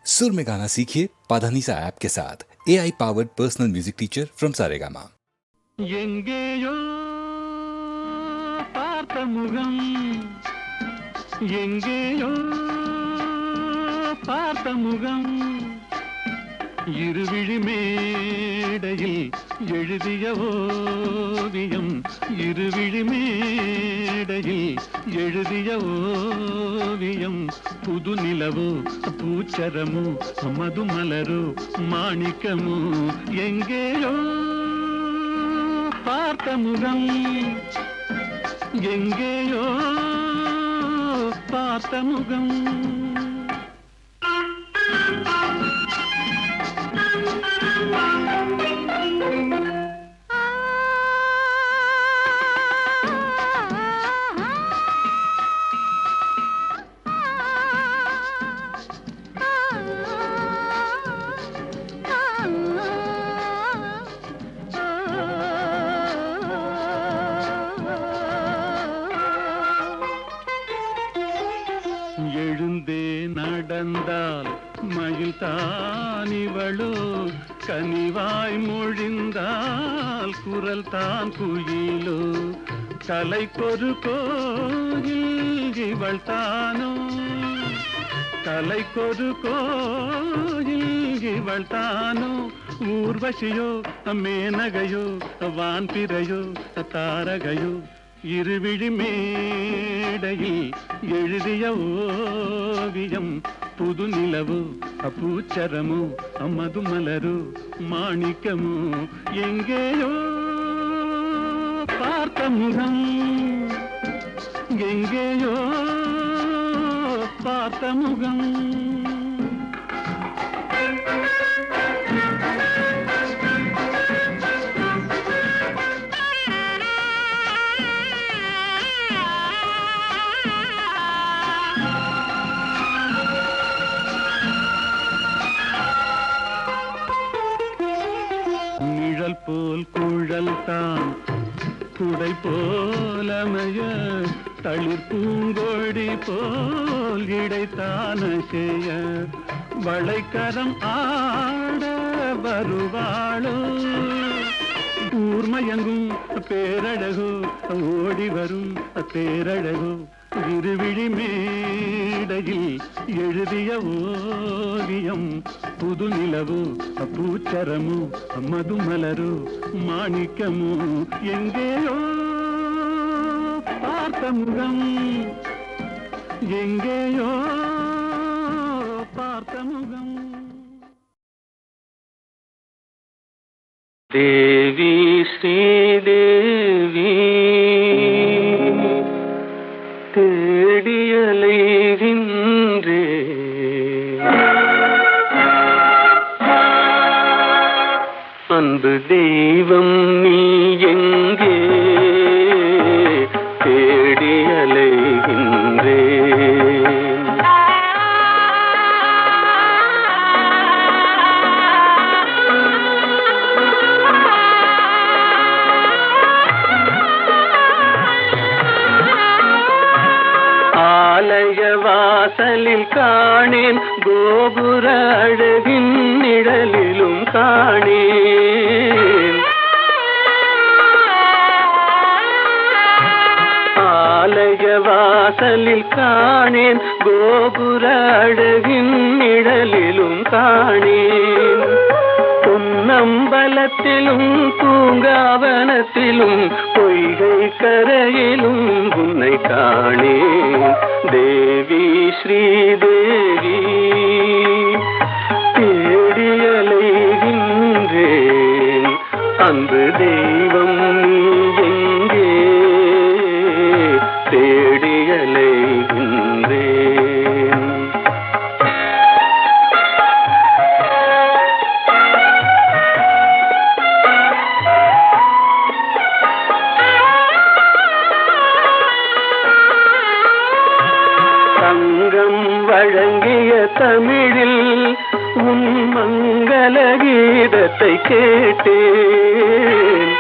सुर में गाना सीखिए पाधानीसा ऐप के साथ। AI powered personal music teacher from Saregama. எங்கேயோ பார்த்த முகம், எங்கேயோ பார்த்த முகம், இருவிழி மேடையில் எழுதிய ஓவியம், இருவிழி மேடையில் எழுதிய ஓவியம், புது நிலவோ பூச்சரமோ மதுமலரோ மாணிக்கமோ, எங்கேயோ பார்த்த முகம், எங்கேயோ பார்த்த முகம். எழுந்தே நடந்தால் மயில் தானிவளோ, கனிவாய் மொழிந்தால் குரல் தான் குயிலோ, கலைக்கொரு கோயில் இவள் தானோ, கலைக்கொரு கோயில் இவள் தானோ, ஊர்வசியோ மேனகையோ வான்பிறையோ தாரகையோ, இருவிழி மேடையில் எழுதிய ஓவியம், புது நிலவோ பூச்சரமோ மதுமலரோ மாணிக்கமோ, எங்கேயோ பார்த்த முகம், எங்கேயோ பார்த்த முகம். நிழல் போல் குழல் தான் குடை போலமைய, தளிர் பூங்கொடி போல் இடைத்தான செய்ய, வளைக்கரம் ஆட வருவாளோ, ஊர்மயங்கும் பேரழகோ ஓடி வரும் பேரழகோ, இருவிழி மேடையில் எழுதிய ஓவியம், புது நிலவோ பூச்சரமோ மதுமலரோ மாணிக்கமோ, எங்கேயோ பார்த்த முகம், எங்கேயோ பார்த்த முகம். தேவி ஸ்ரீதேவி தேடியலைகின்றே, அன்பு தெய்வம் நீ எங்கே தேடியலைகின்றே. ஆலய வாசலில் காணேன், கோபுர அழகின் நிழலிலும் காணேன், ஆலய வாசலில் காணேன், கோபுர அழகின் நிழலிலும் காணேன், பொன்னம்பலத்திலும் பூங்காவனத்திலும் பொய்கை கரையிலும் உன்னை காணேன். தேவி ஸ்ரீதேவி தேடியலைகின்றேன், அன்பு தெய்வம் நீ எங்கே தேடியலைகின்றேன். தங்கம் வழங்கிய தமிழில் உன் மங்கள கீதத்தை கேட்டேன்,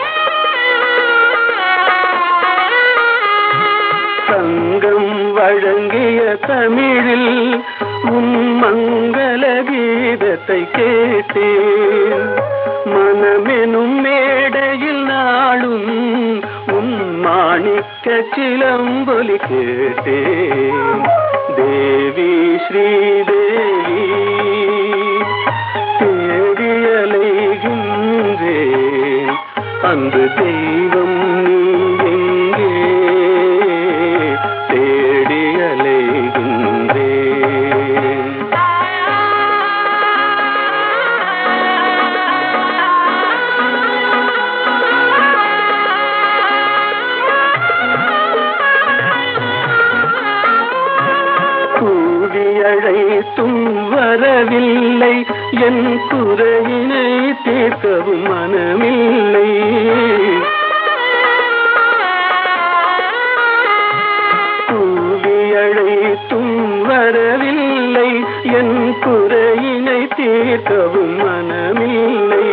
தங்கம் வழங்கிய தமிழில் உன் மங்கள கீதத்தை கேட்டேன். மனமெனும் மேடையில் நாளும் உன் மாணிக்க சிலம்பொலி கேட்டேன். தேவி ஸ்ரீதேவி தேடியலைகின்றேன். அந்த தெய்வம் நீ எங்கே தேடியலைகின்றேன். அழைத்தும் வரவில்லை, என் குறையினை தீர்க்கவும் மனமில்லை. கூவி அழைத்தும் வரவில்லை, என் குறையினை தீர்க்கவும் மனமில்லை.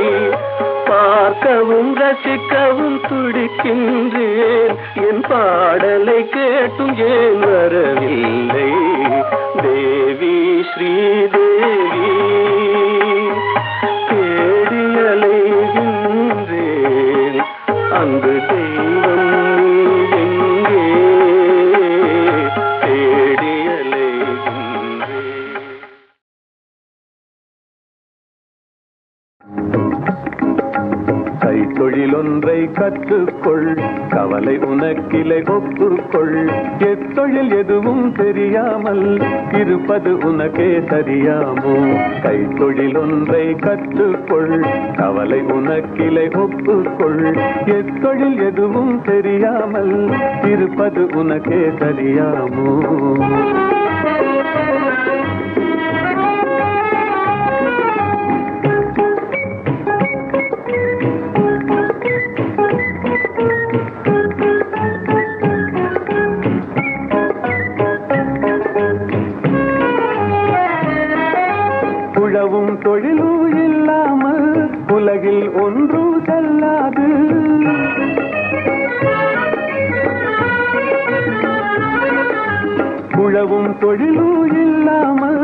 பார்க்கவும் ரசிக்கவும் துடிக்கின்றேன், என் பாடலை கேட்டும் ஏன் வரவில்லை. தேவி ஸ்ரீதேவி தேடியலைகின்றேன். அந்த தெய்வம் நீ எங்கே தேடியலைகின்றேன். கைத்தொழிலொன்றை கற்றுக்கொள், கவலை உனக்கிலை ஒப்புக்கொள். எத்தொழில் எதுவும் தெரியாமல் இருப்பது உனக்கே தெரியாமோ? கைத்தொழிலொன்றை கற்றுக்கொள், கவலை உனக்கிலை ஒப்புக்கொள். எத்தொழில் எதுவும் தெரியாமல் இருப்பது உனக்கே தெரியாமோ? உழவும் தொழிலும் இல்லாமல் உலகில் ஒன்றும் செல்லாது. உழவும் தொழிலும் இல்லாமல்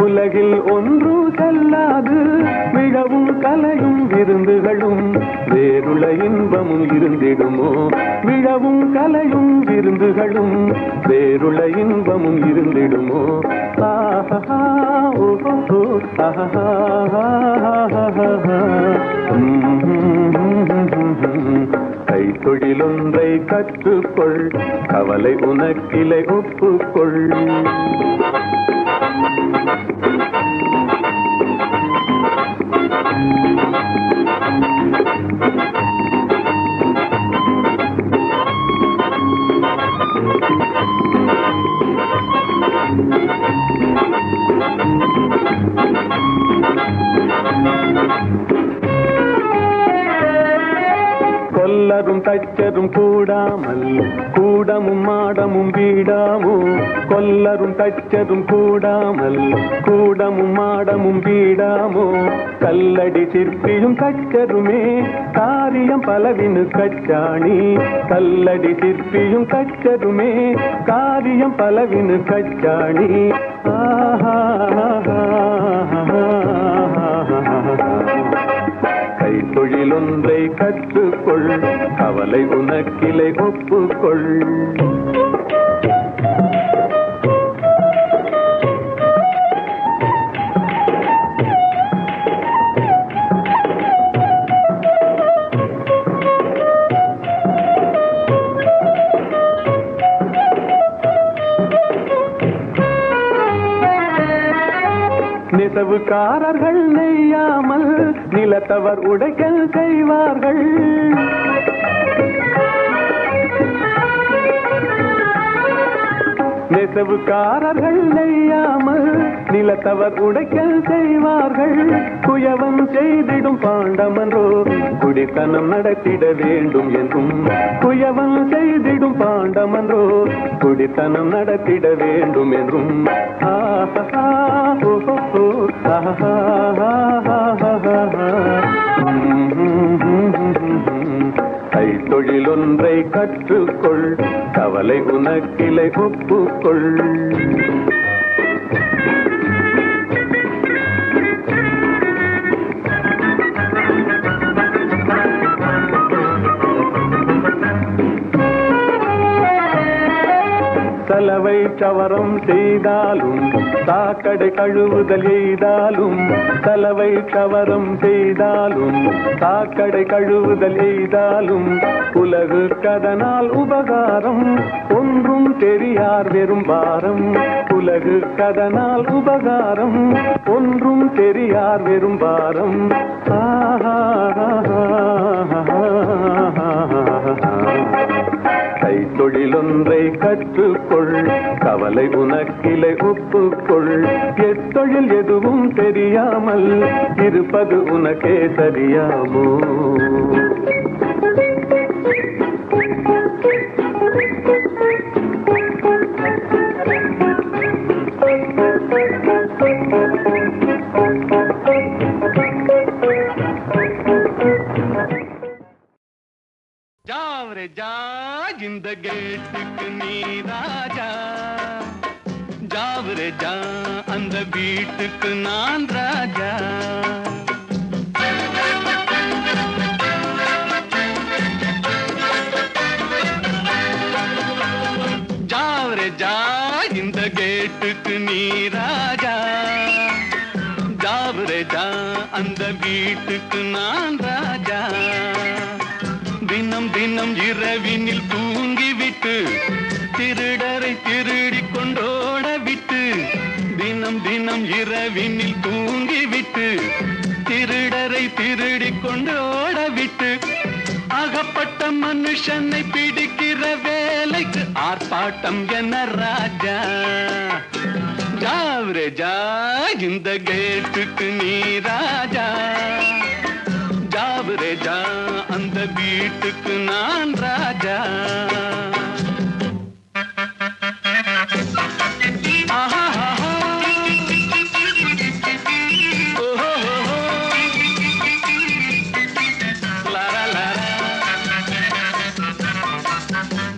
உலகில் ஒன்றும் செல்லாது. விழவும் கலையும் விருந்துகளும் வேறுள இன்பமும் இருந்திடுமோ? விழவும் கலையும் விருந்துகளும் வேறுள இன்பமும் இருந்திடுமோ? ஆஹா ஓஹோ ஆஹா. கைத்தொழிலொன்றை கற்றுக்கொள், கவலை உனக்கிலை ஒப்புக்கொள். கொல்லரும் தச்சரும் கூடாமல் கூடமும் மாடமும் வீடாமோ? கொல்லரும் தச்சரும் கூடாமல் கூடமும் மாடமும் வீடாமோ? கல்லடி சிற்பியும் தச்சருமே காரியம் பலவினு கச்சாணி. கல்லடி சிற்பியும் தச்சருமே காரியம் பலவினு கச்சாணி. ஆஹா கைத்தொழிலொன்றை கற்றுக்கொள், கவலை உனக்கிலை ஒப்புக்கொள். நெசவுக்காரர்கள் நெய்யாமல் நிலத்தவர் உடைக்கல் செய்வார்கள். நெசவுக்காரர்கள் நெய்யாமல் நிலத்தவர் உடைக்கல் செய்வார்கள். குயவன் செய்திடும் பாண்டமன்றோ குடித்தனம் நடத்திட வேண்டும் என்றும். குயவன் செய்திடும் பாண்டமன்றோ குடித்தனம் நடத்திட வேண்டும் என்றும். ஆஹா ஓஹோ ஆஹா. கைத்தொழிலொன்றை கற்றுக்கொள், கவலை உனக்கிலை ஒப்புக்கொள். சலவை சவரம் செய்தாலும் சாக்கடை கழுவுதல் எய்தாலும் சலவை சவரம் செய்தாலும் சாக்கடை கழுவுதல் எய்தாலும் உலகு கதனால் உபகாரம் ஒன்றும் தெரியார் வெறும் பாரம் உலகு கதனால் உபகாரம் ஒன்றும் தெரியார் வெறும் பாரம் கைத்தொழிலொன்றை கற்றுக்கொள் கவலை உனக்கிலை ஒப்புக்கொள் எத்தொழில் எதுவும் தெரியாமல் இருப்பது உனக்கே சரியாமோ जावरे जा இந்த கேட்டுக்கு நீ ராஜா जावरे जा அந்த வீட்டுக்கு நான் ராஜா जावरे जा இந்த கேட்டுக்கு நீ ராஜா जावरे जा அந்த வீட்டுக்கு நான் ராஜா தினம் தினம் இரவினில் தூங்கிவிட்டு திருடரை திருடிக் கொண்டோட விட்டு தினம் தினம் இரவினில் தூங்கிவிட்டு திருடரை திருடிக் கொண்டோட விட்டு அகப்பட்ட மனுஷனை பிடிக்கிற வேலைக்கு ஆர்ப்பாட்டம் என ராஜா जावरे जा இந்த கேட்டுக்கு நீ ராஜா जावरे जा அந்த வீட்டுக்கு நான் ராஜா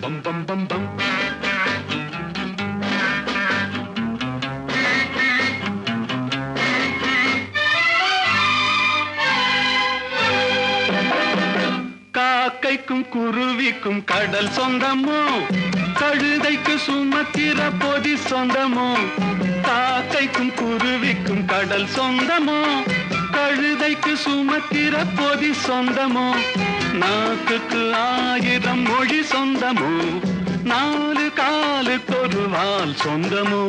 bum bum bum காக்கைக்கும் குருவிக்கும் கடல் சொந்தமோ கழுதைக்கு சுமத்திர பொதி சொந்தமோ காக்கைக்கும் குருவிக்கும் கடல் சொந்தமோ கழுதைக்கு சுமத்திர பொதி சொந்தமோ நாக்குக்கு 1000 மொழி சொந்தமோ நாலு காலுக்கொரு வால் சொந்தமோ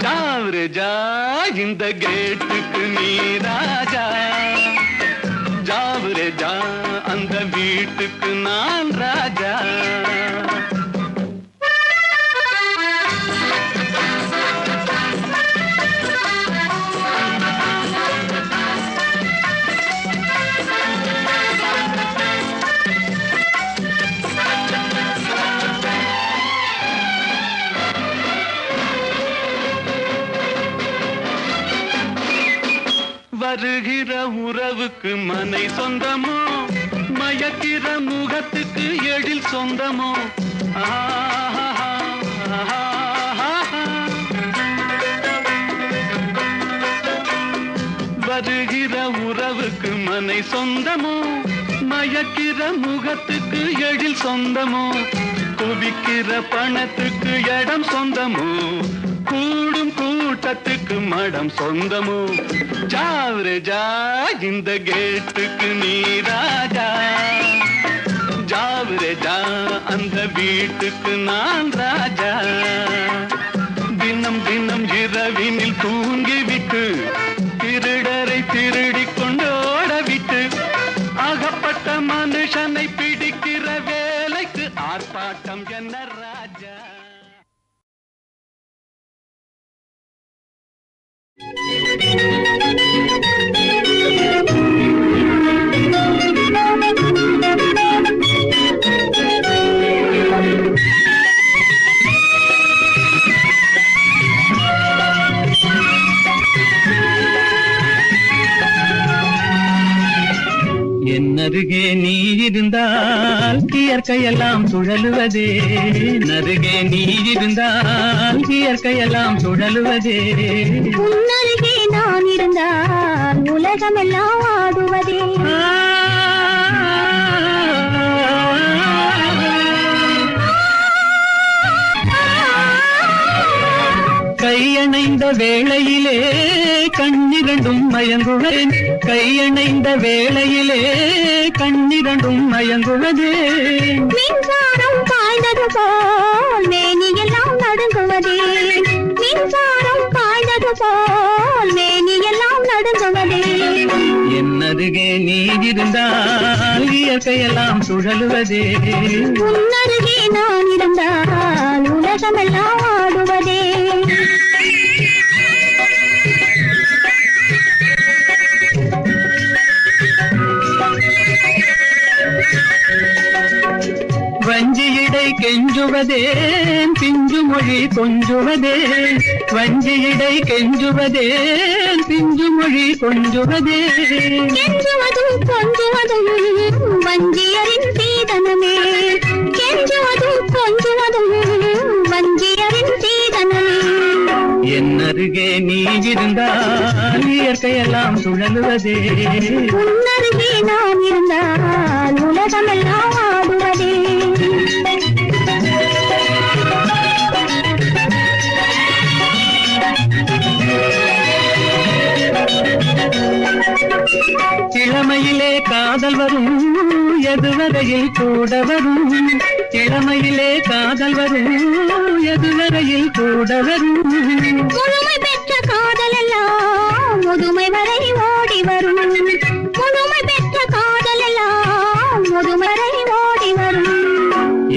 जावरे जा இந்த கேட்டுக்கு நீ ராஜா जावरे जा அந்த வீட்டுக்கு நான் ராஜா வருகிற உறவுக்கு மனை சொந்தமோ மயக்கிற முகத்துக்கு எழில் சொந்தமோ வருகிற உறவுக்கு மனை சொந்தமோ மயக்கிற முகத்துக்கு எழில் சொந்தமோ குவிக்கிற பணத்துக்கு இடம் சொந்தமோ கூடும் கூட்டத்துக்கு மடம் சொந்தமோ जावरे जा இந்த கேட்டுக்கு நீ ராஜா जावरे जा அந்த வீட்டுக்கு நான் ராஜா தினம் தினம் இரவினில் தூங்கிவிட்டு திருடரை திருடிக் கொண்டோட விட்டு அகப்பட்ட மனுஷனை பிடிக்கிற வேலைக்கு ஆர்ப்பாட்டம் என்ன ராஜா என்னருகே நீ இருந்தால் இயற்கையெல்லாம் சுழலுவதே நருகே நீ இருந்தால் இயற்கையெல்லாம் சுழலுவதே உன்னருகே நான் இருந்தால் உலகமெல்லாம் ஆடுவதே கையணைந்த வேளையிலே கண்ணிரண்டும் மயங்குவேன், கையணைந்த வேளையிலே கண்ணிரண்டும் மயங்குவதே. மின்சாரம் பாய்ந்தது போல் மேனியெல்லாம் நடுங்குவதே, மின்சாரம் பாய்ந்தது போல் மேனியெல்லாம் நடுங்குவதே. என்னருகே நீ இருந்தால் இயற்கையெல்லாம் சுழலுவதே, உன்னருகே நான் இருந்தால் உலகமெல்லாம் ஆடுவதே. வஞ்சியிடை கெஞ்சுவதேன் பிஞ்சு மொழி கொஞ்சுவதே, வஞ்சியிடை கெஞ்சுவதேன் பிஞ்சு மொழி கொஞ்சுவதே. கெஞ்சுவதும் கொஞ்சுவதும் வஞ்சியரின் சீதனமே, கெஞ்சுவதும் கொஞ்சுவதும் வஞ்சியரின் சீதனமே. என்னருகே நீ இருந்தால் இயற்கையெல்லாம் சுழலுவதே, உன்னருகே நான் இருந்தால் உலகமெல்லாம் ஆடுவதே. இளமையிலே காதல் வரும் எதுவரையில் கூட வரும், இளமையிலே காதல் வரும் எதுவரையில் கூட வரும். முழுமை பெற்ற காதல் எல்லாம் முதுமை வரை ஓடி வரும், முழுமை பெற்ற காதல் எல்லாம் முதுமை வரை ஓடி வரும்.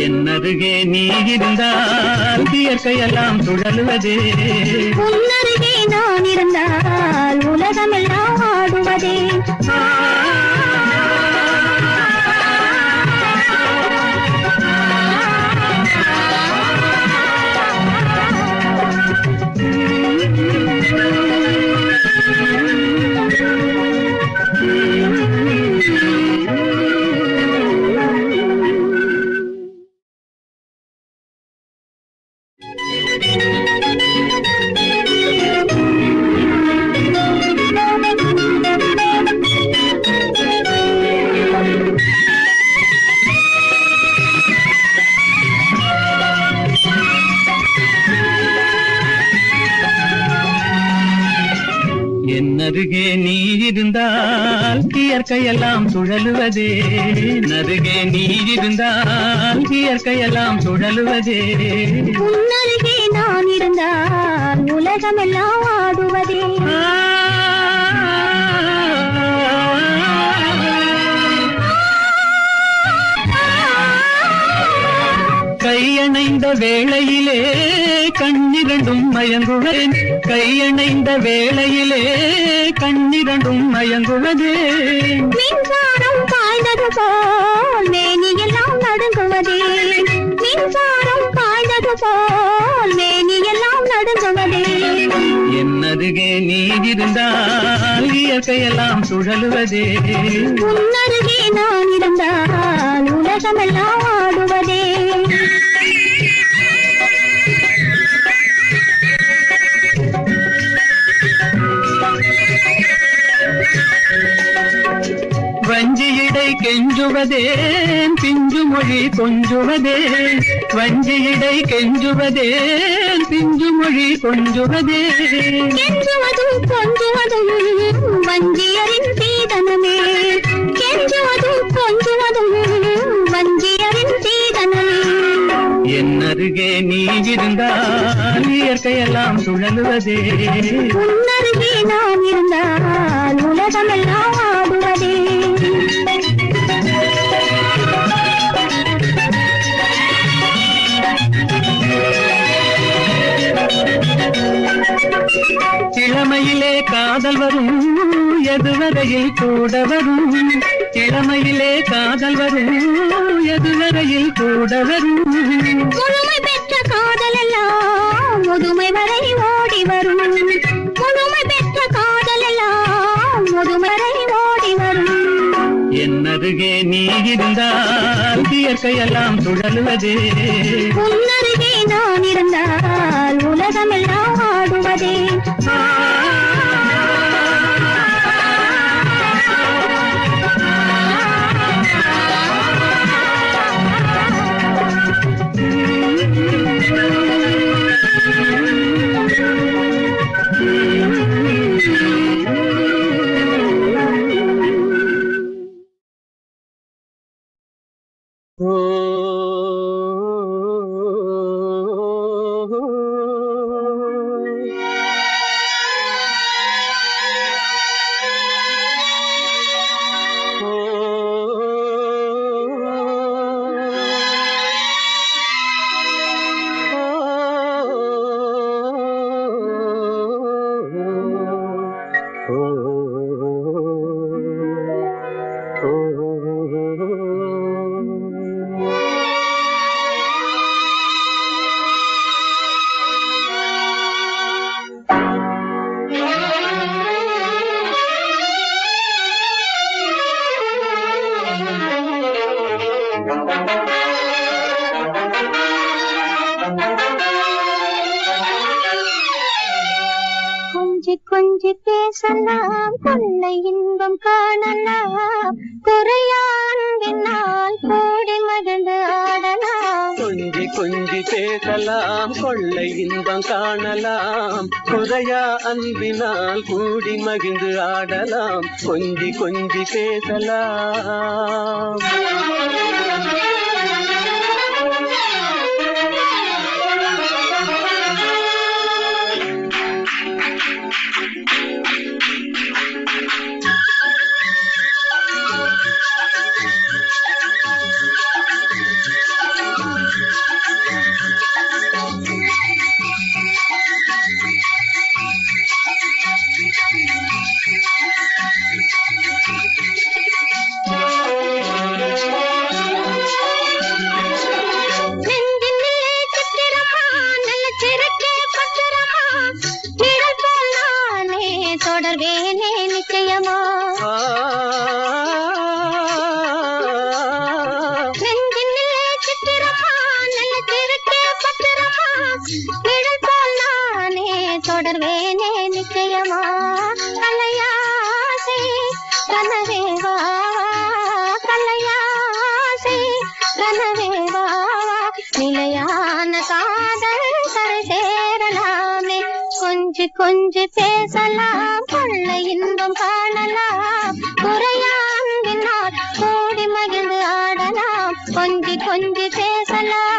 என்னருகே நீ இருந்தால் இயற்கையெல்லாம் சுழலுவதே, உன்னருகே நான் இருந்தால் உலகமெல்லாம் ஆடுவதே. என்னருகே நீ இருந்தால் இயற்கையெல்லாம் சுழலுவதே, நருகே நீ இருந்தால் இயற்கையெல்லாம் சுழலுவதே. உன்னருகே நான் இருந்தால் உலகமெல்லாம் ஆடுவதே. கையணைந்த வேளையிலே கண்ணிரண்டும் மயங்குவேன், கையணைந்த வேளையிலே கண்ணிரண்டும் மயங்குவதே. மின்சாரம் பாய்ந்தது போல் மேனியெல்லாம் நடுங்குவதே, மின்சாரம் பாய்ந்தது போல் மேனியெல்லாம் நடுங்குவதே. என்னருகே நீ இருந்தால் இயற்கையெல்லாம் சுழலுவதே, உன்னருகே நான் இருந்தால் உலகமெல்லாம் ஆடுவதே. வஞ்சியிடை கெஞ்சுவதேன் பிஞ்சு மொழி கொஞ்சுவதே, வஞ்சியிடை கெஞ்சுவதேன் பிஞ்சு மொழி கொஞ்சுவதே. கெஞ்சுவதும் கொஞ்சுவதும் வஞ்சியரின் சீதனமே, கெஞ்சுவதும் கொஞ்சுவதும் வஞ்சியரின் சீதனமே. என்னருகே நீ இருந்தால் இயற்கையெல்லாம் சுழலுவதே, உன்னருகே நான் இருந்தால் உலகமெல்லாம் ஆடுவதே. இளமையிலே காதல் வரும் எதுவரையில் கூட வரும், இளமையிலே காதல் வரும் எதுவரையில் கூட வரும். முழுமை பெற்ற காதல் எல்லாம் முதுமை வரை ஓடி வரும், முழுமை பெற்ற காதல் எல்லாம் முதுமை வரை ஓடி வரும். என்னருகே நீ இருந்தால் இயற்கையெல்லாம் சுழலுவதே, உன்னருகே நான் இருந்தால் உலகமெல்லாம் ஆடுவதே. கொஞ்சி பேசலாம், கொள்ளை இன்பம் காணலாம், குறையான்பினால் கூடி மகிழ்ந்து ஆடலாம். கொஞ்சி கொஞ்சி பேசலாம், கொள்ளை இன்பம் காணலாம், குறையா அன்பினால் கூடி மகிழ்ந்து ஆடலாம். கொஞ்சி கொஞ்சி பேசலாம். தொடர்வேனே நிச்சயமா, நெஞ்சினிலே சித்திரமா, நல்ல திருக்கே பத்திரமா, நிழல் போல் நானே தொடர்வேனே நிச்சயமா. கலையாசை கனவேவா, கலையாசை கனவேவா, நிலையான காதல் கரை சேரலாமே. கொஞ்சி கொஞ்சி பேசலாம், கொள்ளை இன்பம் காணலாம், குறையான்பினால் கூடி மகிழ்ந்து ஆடலாம். கொஞ்சி கொஞ்சி பேசலாம்.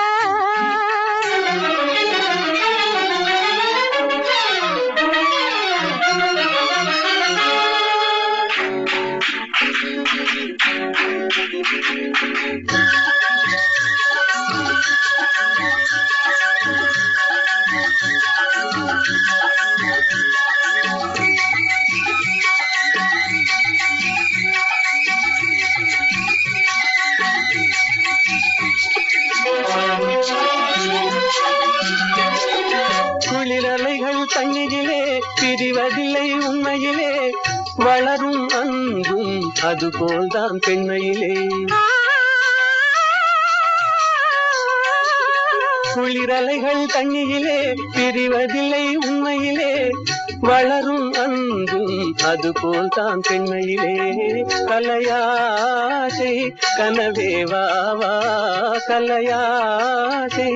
குளிரலைகள் தண்ணியிலே பிரிவதில்லை உண்மையிலே, வளரும் அன்பும் அதுபோல்தான் பெண்மையிலே. குளிரலைகள் தண்ணியிலே பிரிவதில்லை உண்மையிலே, வளரும் அன்பும் அதுபோல்தான் பெண்மையிலே. கலையாசை கனவேவாவா, கலையாசை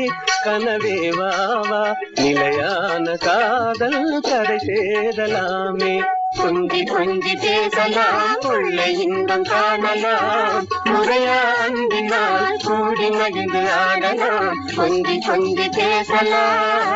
கனவேவாவா, நிலையான காதல் கரை சேரலாமே. கொஞ்சி கொஞ்சி பேசலாம், கொள்ளை இன்பம் காணலாம், முறையா அன்பினால் கூடி மகிழ்ந்து ஆடலாம். கொஞ்சி கொஞ்சி பேசலாம்.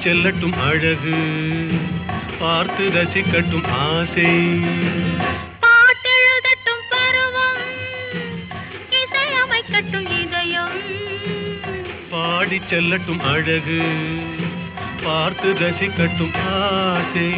செல்லட்டும் அழகு, பார்த்து ரசிக்கட்டும் ஆசை, பாட்டெழுதட்டும் பருவம், இசையமைக்கட்டும் இதயம். பாடி செல்லட்டும் அழகு, பார்த்து ரசிக்கட்டும் ஆசை.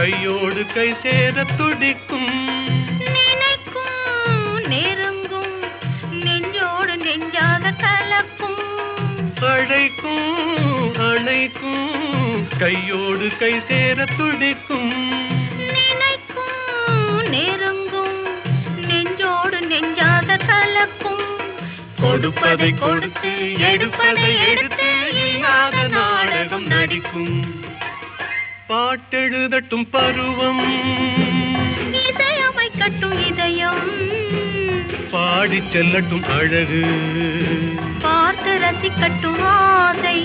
கையோடு கை சேர துடிக்கும் நினைக்கும் நெருங்கும் நெஞ்சோடு நெஞ்சாக கலக்கும் அழைக்கும் அணைக்கும் கையோடு கை சேர துடிக்கும் நினைக்கும் நெருங்கும் நெஞ்சோடு நெஞ்சாக கலக்கும் கொடுப்பதை கொடுத்து எடுப்பதை எடுத்து இல்லாத நாடகம் நடிக்கும் பாட்டெழுதட்டும் பருவம் இசையமைக்கட்டும் இதயம் பாடிச் செல்லட்டும் அழகு பார்த்து ரசிக்கட்டும் ஆசை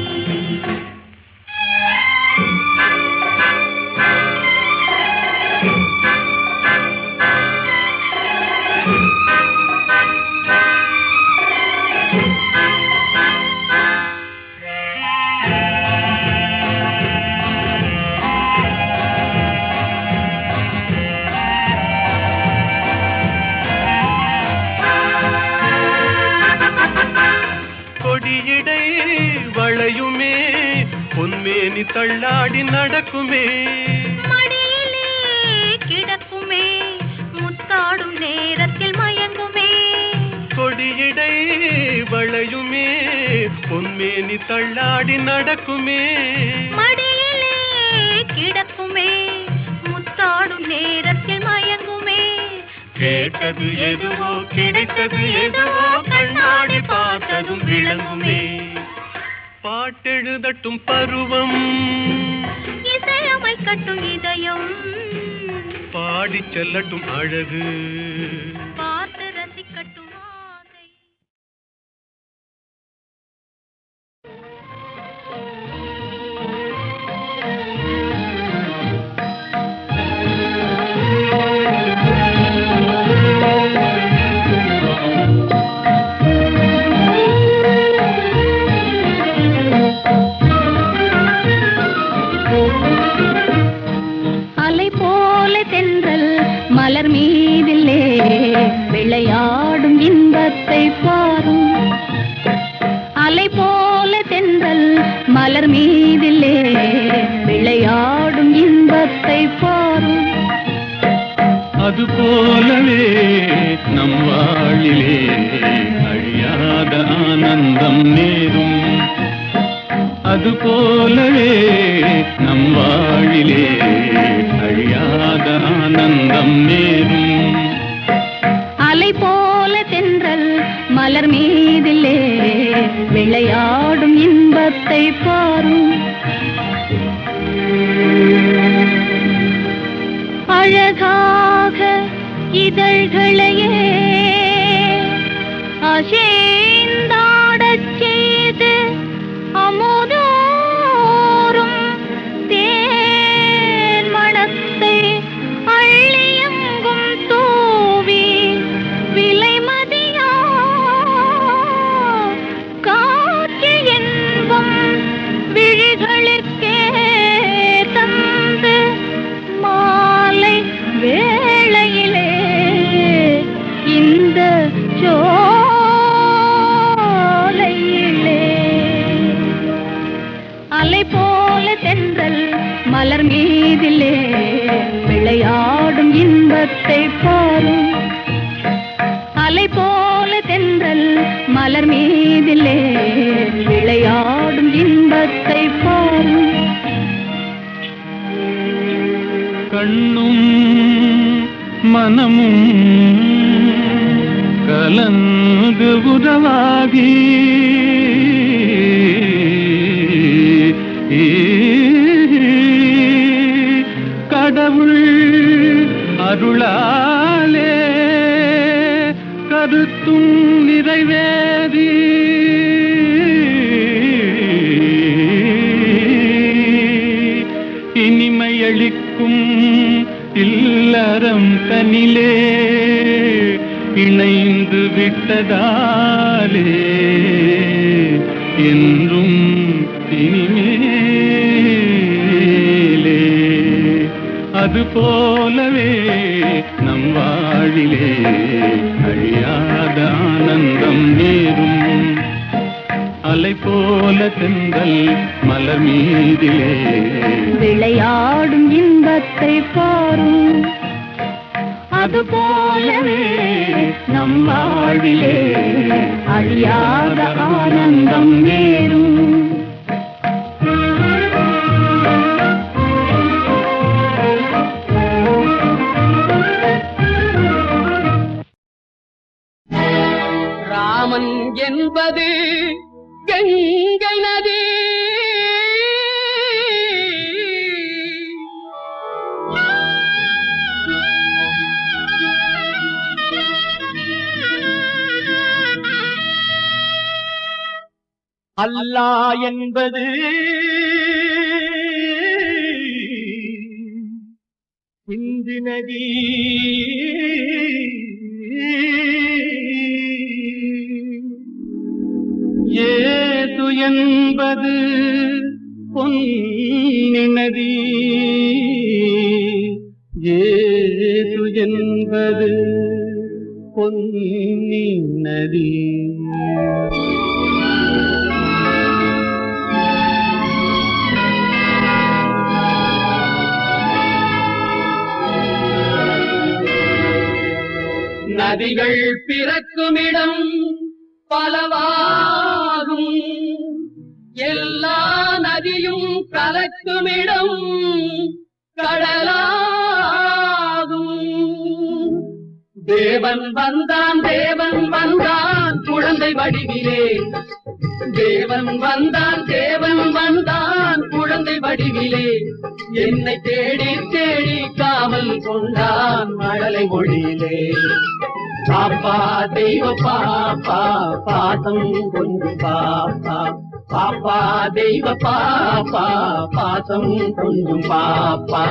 கொடியிடை வளையுமே பொன்மேனி தள்ளாடி நடக்குமே மடியிலே கிடக்குமே முத்தாடும் நேரத்தில் மயங்குமே கொடியிடை வளையுமே பொன்மேனி தள்ளாடி நடக்குமே மடியிலே கிடக்குமே முத்தாடும் நேரத்தில் மயங்குமே கேட்டது எதுவோ கிடைத்தது எதுவோ கண்ணாடி பார்த்ததும் விளங்குமே பாட்டெழுதட்டும் பருவம் இசையமைக்கட்டும் இதயம் பாடிச் செல்லட்டும் அழகு பார்த்து ரசிக்கட்டும் ஆசை அலை போல தென்றல் மலர் மீதிலே விளையாடும் இன்பத்தை பாரும் அலை போல தென்றல் மலர் மீதிலே விளையாடும் இன்பத்தை பாரும் அதுபோலவே நம் வாழிலே அழியாத ஆனந்தம் நேரும் அதுபோலவே நம் வாழிலே அழியாத ஆனந்தம் நேரும் அலை போல தென்றல் மலர் மீதிலே விளையாடும் இன்பத்தை பாரும் அழகாக இதழ்களையே அசைந்தாடச் செய்து அமுதோறும் தேன் மணத்தை அள்ளியங்கும் தூவி விலைமதியா காற்று என்பம் விழிகளுக்கே தந்து மாலை வேளையிலே இந்த சோலையிலே அலை போல தென்றல் மலர் மீதிலே விளையாடும் இன்பத்தை பாரும் அலை போல தென்றல் மலர் மீதிலே விளையாடும் இன்பத்தை பாரும் கண்ணும் மனமும் கலந்து உறவாகி கடவுள் அருளாலே கருத்தும் நிறைவேறி இனிமையளிக்கும் இல்லறம் தனிலே இணைந்து விட்டதாலே என்றும் இனிமேலே அதுபோலவே நம் வாழிலே அழியாத ஆனந்தம் நேரும் மலை போல தென்றல் மலர் மீதிலே விளையாடும் இன்பத்தை பாரும் அது போலவே நம் வாழ்விலே அழியாத ஆனந்தம் வேறும் ராமன் என்பது கங்கை நதி அல்லாஹ் என்பது சிந்து நதி ஏது என்பது பொன்னி நதி ஏது என்பது பொன்னி நதி நதிகள் பிறக்குமிடம் பலவாகும் எல்லா நதியும் கலக்குமிடம் கடலாகும் தேவன் வந்தான் குழந்தை வடிவிலே தேவன் வந்தான் குழந்தை வடிவிலே என்னை தேடி தேடி காவல் கொண்டான் மழலை மொழியிலே பாப்பா தெய்வ பாப்பா பாசம் கொஞ்சம் பாப்பா பாப்பா தெய்வ பாப்பா பாசம் கொஞ்சம் பாப்பா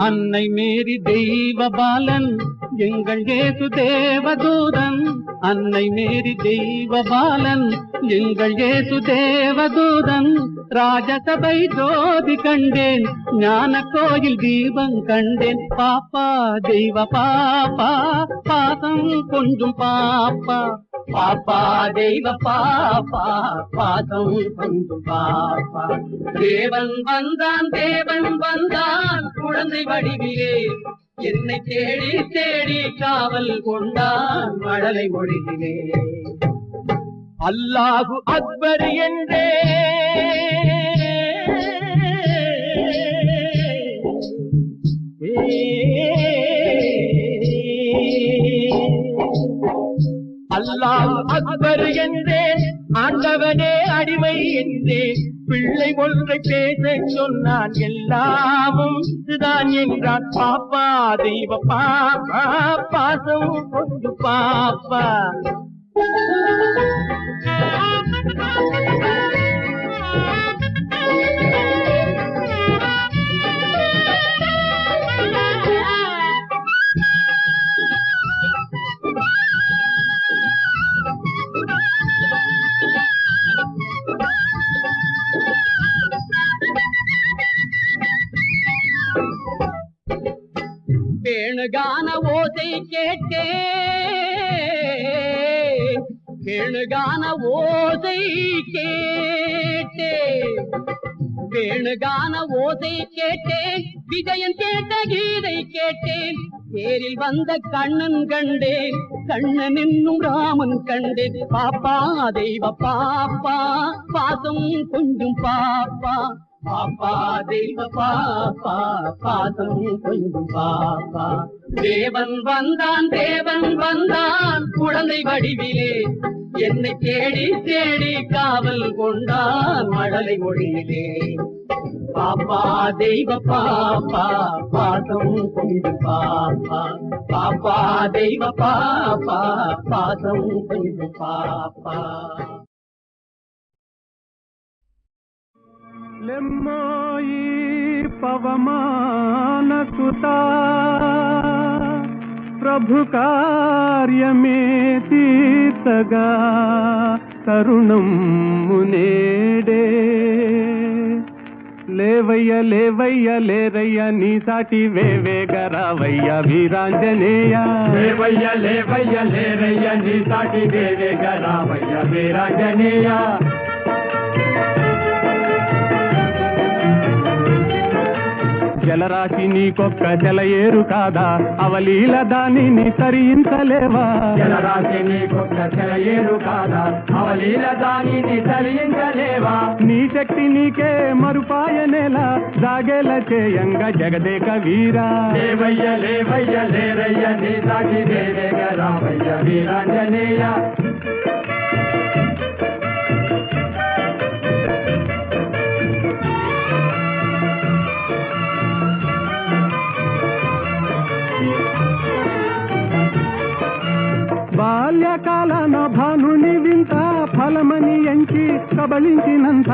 அன்னை மேரி தெய்வ பாலன் எங்கள் இயேசு தேவதூதன் அன்னை மேரி தெய்வ பாலன் எங்கள் இயேசு தேவதூதன் ராஜசபை ஜோதி கண்டேன் ஞான கோயில் தீபம் கண்டேன் பாப்பா தெய்வ பாப்பா பாசம் கொஞ்சம் பாப்பா பாப்பா தெய்வ பாப்பா பாசம் கொஞ்சம் பாப்பா தேவன் வந்தான் குழந்தை வடிவிலே என்னை தேடி தேடி காவல் கொண்டான் மழலை மொழியிலே அல்லாஹு அக்பர் என்றே அல்லாஹ் அக்பர் என்றேன் ஆண்டவனே அடிமை என்றேன் பிள்ளை ஒன்றை பேச சொன்னான் எல்லாமும் இதுதான் என்றான் பாப்பா தெய்வ பாப்பா பாசம் கொண்டு பாப்பா வேணுகான ஓசை கேட்டேன் வேணுகான ஓசை கேட்டேன் வேணுகான ஓசை கேட்டேன் விஜயன் கேட்ட கீதை கேட்டேன் தேரில் வந்த கண்ணன் கண்டேன் கண்ணன் என்னும் ராமன் கண்டேன் பாப்பா தெய்வ பாப்பா பாசம் கொஞ்சம் பாப்பா பாப்பா தெய்வ பாப்பா பாசம் கொஞ்சம் பாப்பா தேவன் வந்தான் குழந்தை வடிவிலே என்னை தேடி தேடி காவல் கொண்டான் மழலை மொழியிலே பாப்பா தெய்வ பாப்பா பாசம் கொஞ்சம் பாப்பா பாப்பா தெய்வ பாப்பா பாசம் கொஞ்சம் பாப்பா లెమ్మోయి పవమాన సుతా ప్రభు కార్యమే తీర్చగా తరుణం నేడే. లేవయ్య లేవయ్య లేరయ్య నీ సాటి వేవేగరావయ్య వీరాంజనేయ. లేవయ్య లేవయ్య లేరయ్య నీ సాటి వేవేగరావయ్య వీరాంజనేయ. జలరాశి నీకొక్క జలయేరు కాదా, అవలీల దానిని తరించలేవా. జలరాశి నీకొక్క జలయేరు కాదా, అవలీల దానిని తరించలేవా. నీ శక్తి నీకే మరుపాయనేలా, జాగేల చేయంగ జగదేక వీరా. లేవయ్య లేవయ్య లేరయ్య నీ సాటి వేవేగరావయ్య వీరాంజనేయ. బాల్యకాలన భానుని వింత ఫలమని ఎంచి కబళించినంత.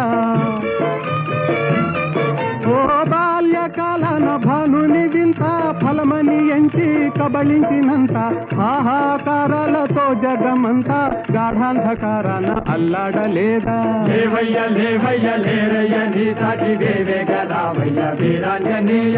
ఓ బాల్యకాలన భానుని వింత ఫలమని ఎంచి కబళించినంత. ఆహాకారాలతో జగమంతా గాఢాంధకారాన అల్లాడలేదా. లేవయ్య లేవయ్య లేరయ్య నీ సాటి వేవేగరావయ్య వీరాంజనేయ.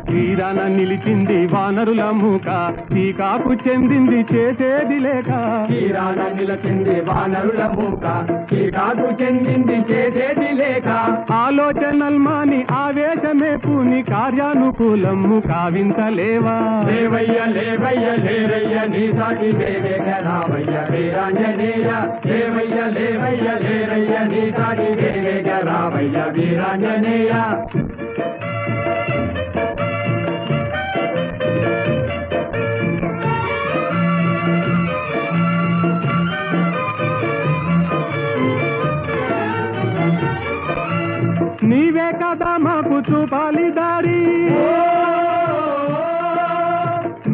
తీరాన నిలిచింది వానరుల మూక, టీకాకు చెందింది చేసేది లేక. తీరాన నిలిచింది వానరుల మూక, టీకాకు చెందింది చేసేది లేక. ఆలోచనల్మాని ఆవేశమే పూని కార్యానుకూలము కావించలేవా. లేవయ్య లేవయ్య లేరయ్య నీ సాటి వేవేగరావయ్య వీరాంజనేయ. లేవయ్య లేవయ్య లేరయ్య నీ సాటి వేవేగరావయ్య వీరాంజనేయ. నీవే కదా మాకు చూపాలి దారి,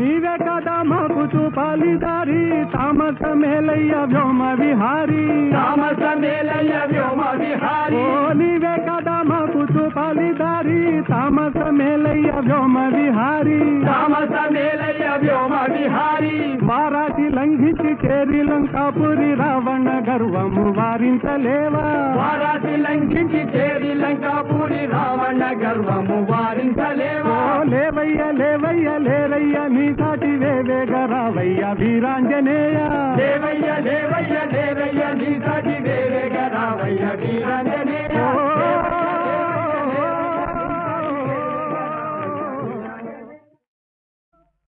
నీవే కదా మాకు చూపాలి దారి. తామస మేలయ్య వ్యోమ విహారీ, తామస మేలయ్య వ్యోమ విహారీ. ఓ నీవే కదా మాకు చూపాలి దారి. తామస మేలయ్య వ్యోమ విహారీ, తామస మేలయ్య వ్యోమ విహారీ. వారాసి లంఘించి చేరి లంకాపురి రావణ గర్వము వారించలేవా. వారాసి లంఘించి చేరి లంకాపురి రావణ గర్వము వారించలేవా. ఓ లేవయ్య లేవయ్య లేరయ్య నీ సాటి వేవేగరావయ్య వీరాంజనేయ. లేవయ్య లేవయ్య